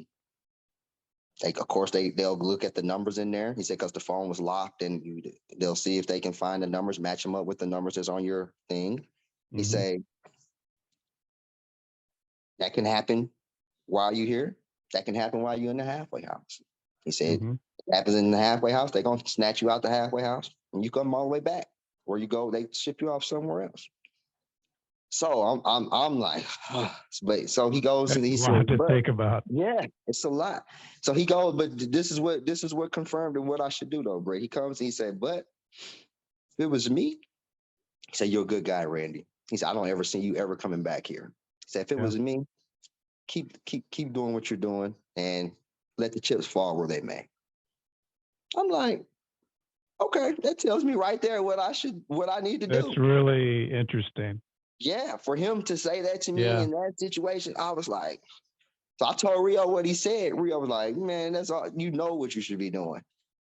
course they'll look at the numbers in there. He said, because the phone was locked, and they'll see if they can find the numbers, match them up with the numbers that's on your thing. He said, that can happen while you're here. That can happen while you're in the halfway house. He said, it happens in the halfway house. They're going to snatch you out the halfway house, and you come all the way back. Where you go, they ship you off somewhere else. So I'm like, but so he goes and he said, a lot to think about. Yeah, it's a lot. So he goes, but this is what confirmed and what I should do though, Brett. He comes and he said, but if it was me, he said, you're a good guy, Randy. He said, I don't ever see you ever coming back here. He said, if it was me, keep doing what you're doing and let the chips fall where they may. I'm like, okay, that tells me right there what I need to do. That's really interesting. yeah, for him to say that to me Yeah. in that situation, I was like, so I told Rio what he said. Rio was like, man, that's all, you know what you should be doing.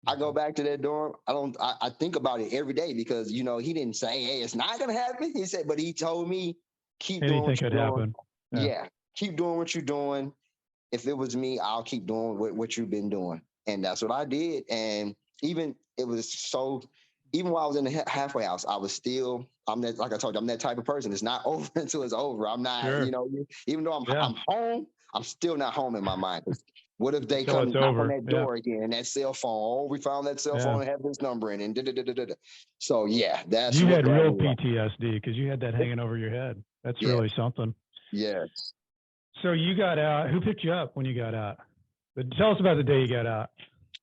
I go back to that dorm. I think about it every day because, he didn't say, hey, it's not going to happen. He said, but he told me, keep doing Anything what you're could doing. happen. Yeah. Yeah, keep doing what you're doing. If it was me, I'll keep doing what you've been doing. And that's what I did. And even it was so, even while I was in the halfway house, I was still, I'm that, like I told you, I'm that type of person. It's not over until it's over. I'm not, Sure. even though Yeah. I'm home, I'm still not home in my mind. What if they Until it's come knock on over. that Yeah. door again and that cell phone? Oh, we found that cell Yeah. phone and have this number in it. And da-da-da-da-da. So yeah, that's You what had that real was. PTSD because you had that hanging over your head. That's Yeah, really something. yes. So you got out. Who picked you up when you got out? But tell us about the day you got out.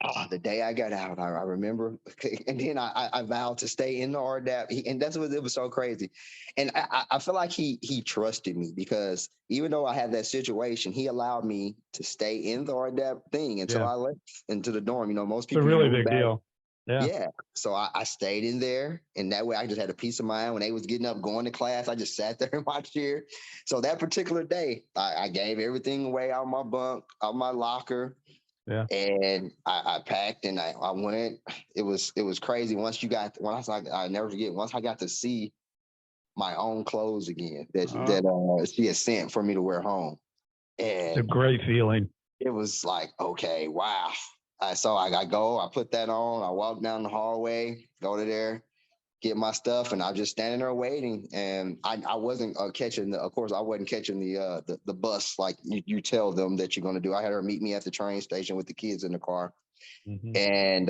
Oh, the day I got out, I remember, and then I vowed to stay in the RDAP, and that's what it was so crazy, and I feel like he trusted me because even though I had that situation, he allowed me to stay in the RDAP thing until Yeah. I left into the dorm. Most It's a people you really move big back, deal. Yeah. yeah. So I stayed in there, and that way I just had a peace of mind when they was getting up, going to class. I just sat there in my chair. So that particular day, I gave everything away out of my bunk, out of my locker. Yeah. And I packed and I went. It was crazy. Once I never forget. Once I got to see my own clothes again that she had sent for me to wear home, It's a and great feeling. it was like, okay, wow. I put that on. I walk down the hallway, go to there, get my stuff, and I was just standing there waiting. And I wasn't catching of course, I wasn't catching the bus like you tell them that you're going to do. I had her meet me at the train station with the kids in the car. Mm-hmm. And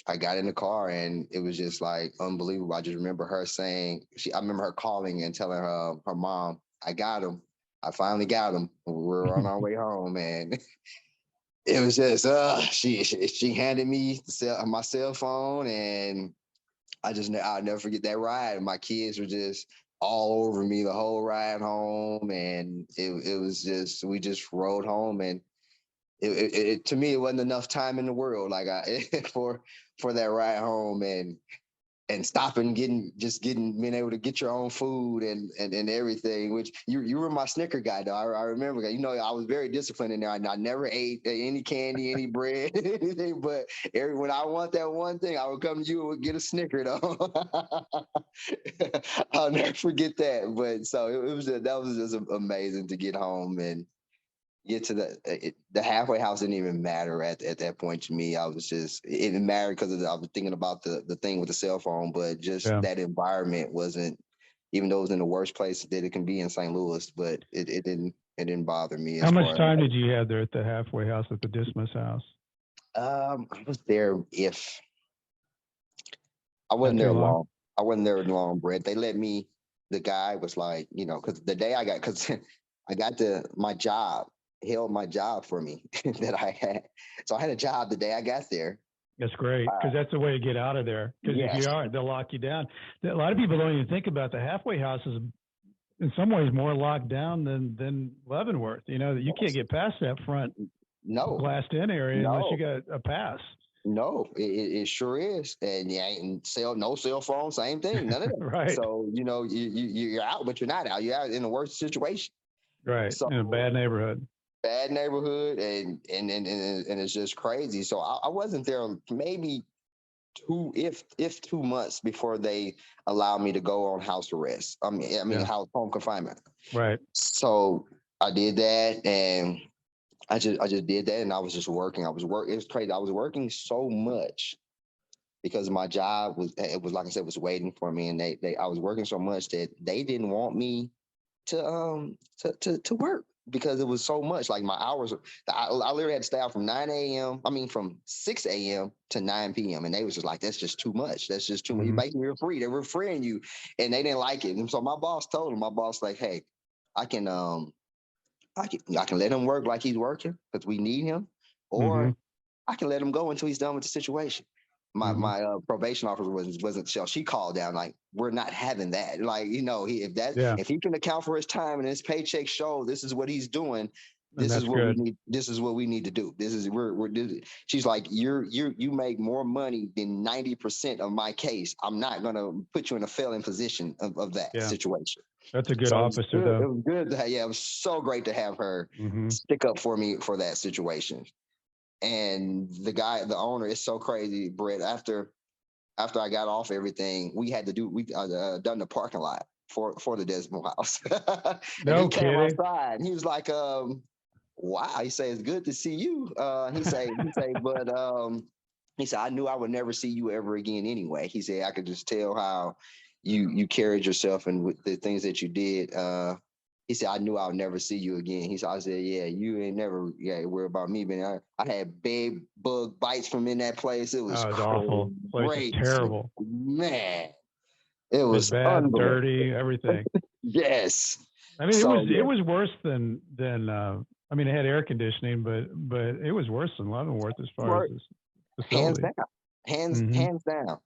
I got in the car and it was just like unbelievable. I just remember her saying, I remember her calling and telling her mom, I got him. I finally got him. We're on our way home. And it was just, she handed me my cell phone, and I'll never forget that ride. My kids were just all over me the whole ride home. And it was just, we just rode home, and to me, it wasn't enough time in the world, like for that ride home, and stopping, being able to get your own food and everything. Which you were my Snicker guy, though. I remember, I was very disciplined in there. I never ate any candy, any bread, anything. But when I want that one thing, I would come to you and would get a Snicker, though. I'll never forget that. But so that was just amazing to get home and get to the halfway house. Didn't even matter at that point to me. I was just, it mattered because I was thinking about the thing with the cell phone, but just Yeah. that environment wasn't, even though it was in the worst place that it can be in St. Louis, but it didn't bother me as How much far time did you have there at the halfway house at the Dismas house? I was there, if I Not wasn't too there long. long. I wasn't there long, Brett. They let me, the guy was like, because the day because I got my job, held my job for me that I had. So I had a job the day I got there. That's great because that's the way to get out of there. Because if Yes. you aren't, they'll lock you down. A lot of people don't even think about the halfway house is in some ways more locked down than Leavenworth. That you can't get past that front No, glassed in area unless you got a pass. no, it sure is. And yeah, and no cell phone, same thing, none of that. Right. So, you're out, but you're not out. You're out in a worse situation. Right. So In a bad neighborhood. bad neighborhood, and it's just crazy. So I wasn't there maybe 2 months before they allowed me to go on house arrest. Yeah. House home confinement. Right. So I did that, and I just did that, and I was just working. It was crazy. I was working so much because my job was like I said, was waiting for me, and I was working so much that they didn't want me to work because it was so much. Like my hours, I literally had to stay out from 9 a.m. From 6 a.m. to 9 p.m. And they was just like, that's just too much. That's just too much. Mm-hmm. You're making me free. They're referring you, and they didn't like it. And so my boss told him, like, hey, I can I can let him work like he's working because we need him, Mm-hmm. or I can let him go until he's done with the situation. My Mm-hmm. my probation officer wasn't sure. She called down like, we're not having that. Like, Yeah. if he can account for his time and his paycheck show this is what he's doing, And this is that's what we good. need. This is what we need to do. This is we're she's like, you make more money than 90% of my case. I'm not gonna put you in a failing position of that Yeah. situation. That's a good So it was officer, good. It though. was good. Yeah, it was so great to have her Hmm. stick up for me for that situation. And the owner, is so crazy, Brett. After I got off everything, we done the parking lot for the Desmond House, and he No came kidding. outside and he was like, "Wow," he said, "It's good to see you." He said, "I knew I would never see you ever again anyway." He said, "I could just tell how you carried yourself and with the things that you did." He said, "I knew I would never see you again." I said, "Yeah, you ain't never worry about me, man. I had bed bug bites from in that place. It was Oh, it's awful. Place is crazy, terrible. man. It It was was bad, unbelievable." dirty, everything. Yes. I mean, So it yeah, was worse than. I mean, it had air conditioning, but it was worse than Leavenworth as far as work this hands facility. down, hands Hmm. hands down.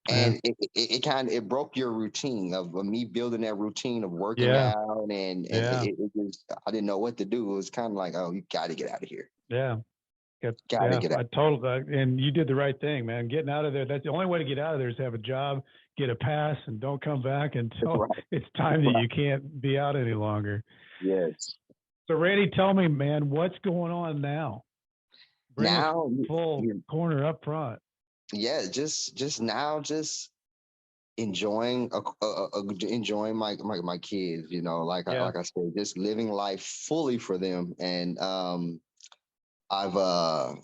Yeah. And it kind of it broke your routine of me building that routine of working Yeah. out, and Yeah. it just I didn't know what to do. It was kind of like, oh, you got to get out of here, Yeah. got to Yeah. get I out. totally, and you did the right thing, man. Getting out of there. That's the only way to get out of there is to have a job, get a pass, and don't come back until Right, it's time that right. you can't be out any longer. Yes. So, Randy, tell me, man, what's going on now? Bring us Now, full corner up front. yeah, just now, just enjoying enjoying my kids. Yeah. Like I said, just living life fully for them. And I've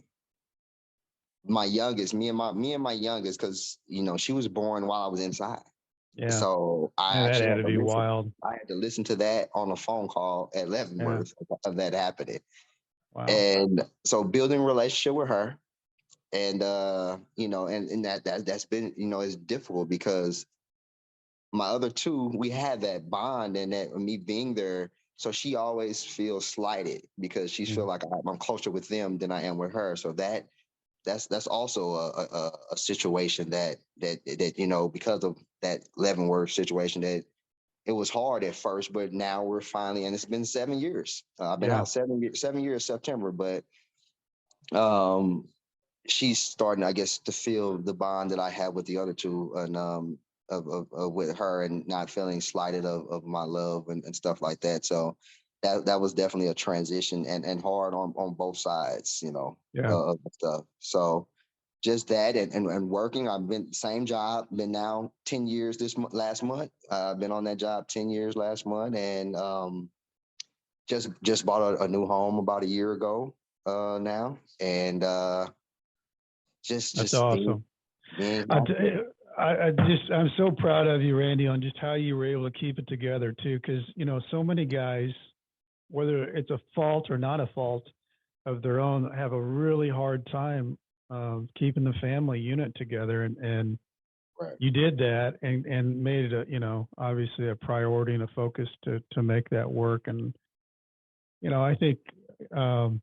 my youngest, me and my youngest, because she was born while I was inside. Yeah. So I And that actually had had to to be listen. wild. I had to listen to that on a phone call at Yeah. Leavenworth of that happening. Wow. And so building a relationship with her, and and that's been, it's difficult because my other two, we had that bond and that me being there. So she always feels slighted because she feel Mm. like I'm closer with them than I am with her. So that's also a situation that because of that Leavenworth situation, that it was hard at first, but now we're finally, and it's been 7 years. I've been Yeah. out 7 years September, but um, she's starting, I guess, to feel the bond that I have with the other two, and of with her, and not feeling slighted of my love and stuff like that. So that was definitely a transition, and hard on both sides, Yeah. of the stuff. So just that, and working. I've been same job, been now 10 years last month. I've been on that job 10 years last month, and just bought a new home about a year ago now, and That's just awesome. being I, happy. I'm so proud of you, Randy, on just how you were able to keep it together too. Because so many guys, whether it's a fault or not a fault of their own, have a really hard time keeping the family unit together. And Right. you did that and made it obviously a priority and a focus to make that work. And I think um,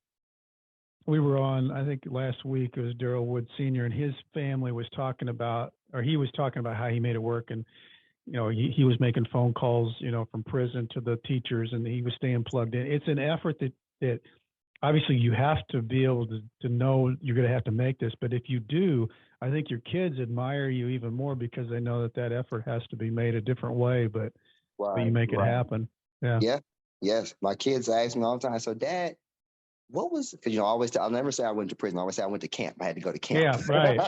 we were on, I think last week it was Terrell Wood Sr. and his family was talking about, or he was talking about how he made it work. And, he was making phone calls, from prison to the teachers, and he was staying plugged in. It's an effort that obviously you have to be able to know you're going to have to make this. But if you do, I think your kids admire you even more because they know that effort has to be made a different way, but you Right, make it right. happen. Yeah. Yeah, yes. My kids ask me all the time. So, Dad, what was? Because I always I'll never say I went to prison. I always say I went to camp. I had to go to camp. Yeah. Right.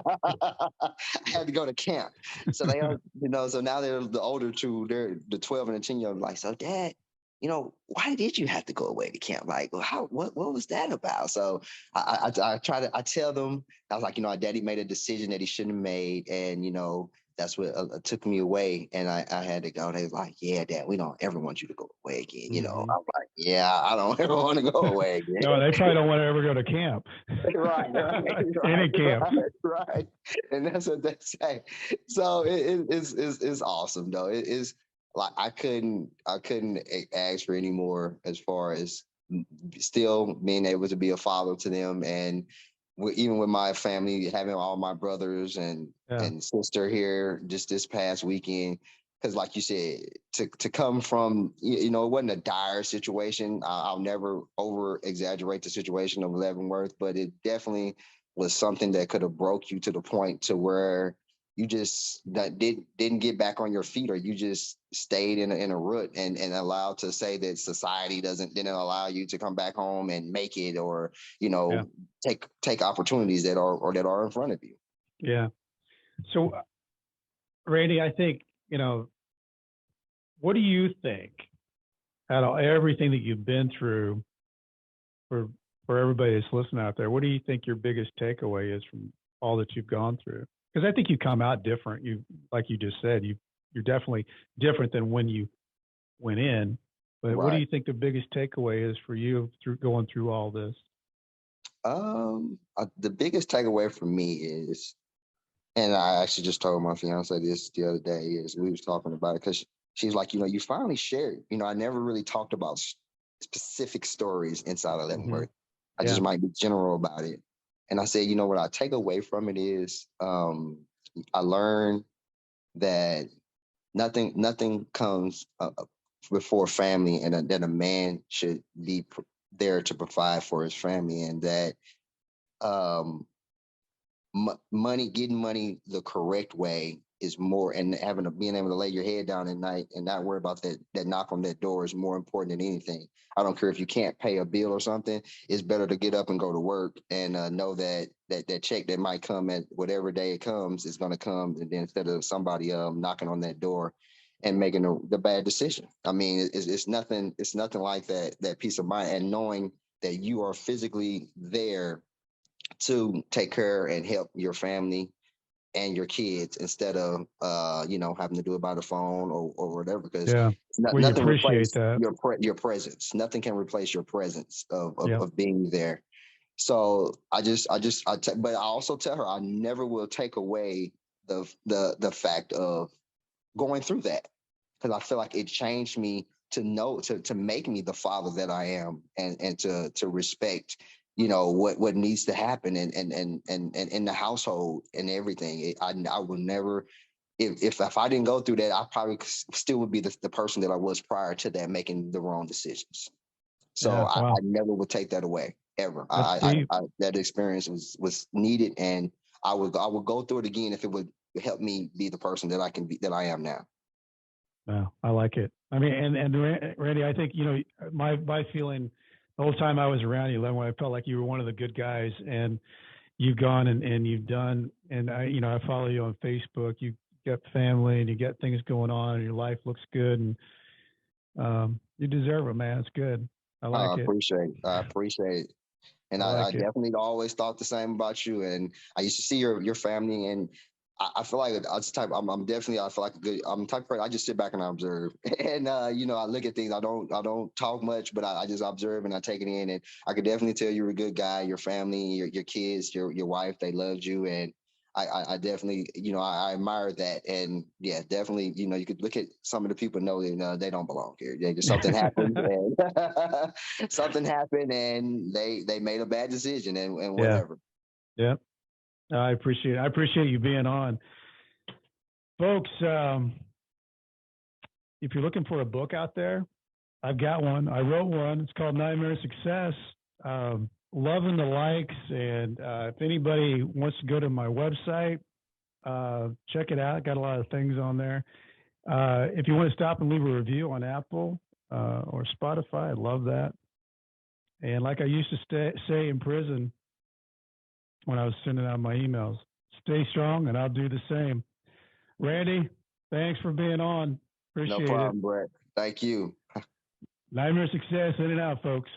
I had to go to camp. So they are, So now they're the older two. They're the 12 and the 10-year-old. Like, so, Dad, why did you have to go away to camp? Like, well, what was that about? So I try to, I tell them, I was like, Daddy made a decision that he shouldn't have made, and that's what took me away, and I had to go. They was like, yeah, Dad, we don't ever want you to go away again. Hmm. I'm like, yeah, I don't ever want to go away again. No, they probably don't want to ever go to camp. Right, Any camp. right. And that's what they say. So it's awesome though. It is like I couldn't ask for any more as far as still being able to be a father to them, and even with my family, having all my brothers Yeah. and sister here just this past weekend. Because, like you said, to come from, it wasn't a dire situation. I'll never over exaggerate the situation of Leavenworth, but it definitely was something that could have broke you to the point to where didn't get back on your feet, or you just stayed in a rut and allowed to say that society didn't allow you to come back home and make it, or Yeah. take opportunities that are in front of you. Yeah. So, Randy, I think, what do you think out of everything that you've been through, for everybody that's listening out there, what do you think your biggest takeaway is from all that you've gone through? Because I think you come out different. Like you just said, you're definitely different than when you went in. But what do Right. you think the biggest takeaway is for you through going through all this? The biggest takeaway for me is, and I actually just told my fiance this the other day, is we was talking about it, because she's like, you finally shared. I never really talked about specific stories inside of Leavenworth. I Yeah. just might be general about it. And I said, what I take away from it is, I learned that nothing comes before family, and that a man should be there to provide for his family, and that um, getting money the correct way is more, and being able to lay your head down at night and not worry about that knock on that door is more important than anything. I don't care if you can't pay a bill or something. It's better to get up and go to work and know that check that might come at whatever day it comes is going to come, and then instead of somebody knocking on that door and making the bad decision. I mean, it's nothing. It's nothing like that peace of mind, and knowing that you are physically there to take care and help your family and your kids, instead of having to do it by the phone or whatever, because Yeah. Well, you nothing appreciate replaces that. your presence. Nothing can replace your presence Yeah. of being there. So but I also tell her I never will take away the fact of going through that, because I feel like it changed me to make me the father that I am, and to respect what needs to happen, and in the household and everything. I would never, if I didn't go through that, I probably still would be the person that I was prior to that, making the wrong decisions. So Yeah. I Wow. never would take that away, ever. That's deep. That experience was needed, and I would go through it again if it would help me be the person that I am now. No, I like it. I mean, and Randy, I think, my feeling the whole time I was around you, Len, I felt like you were one of the good guys, and you've gone and you've done, and I follow you on Facebook. You got family and you got things going on, and your life looks good, and you deserve it, man. It's good. I like it. I appreciate it. And I I like it. definitely always thought the same about you. And I used to see your family, and I feel like I'm definitely, I feel like I'm the type of person, I just sit back and I observe. And I look at things. I don't talk much, but I just observe and I take it in. And I could definitely tell you're a good guy. Your family, your kids, your wife, they loved you. And I definitely, I admire that. And yeah, definitely, you could look at some of the people, know that they don't belong here. Just something happened, and something happened, and they made a bad decision, and Yeah. whatever. Yeah. I appreciate it. I appreciate you being on, folks. If you're looking for a book out there, I've got one. I wrote one. It's called Nightmare Success. Loving the likes. And if anybody wants to go to my website, check it out. Got a lot of things on there. If you want to stop and leave a review on Apple or Spotify, I'd love that. And like I used to say in prison when I was sending out my emails, stay strong and I'll do the same. Randy, thanks for being on. Appreciate No problem, it. Brett. Thank you. Nightmare Success, in and out, folks.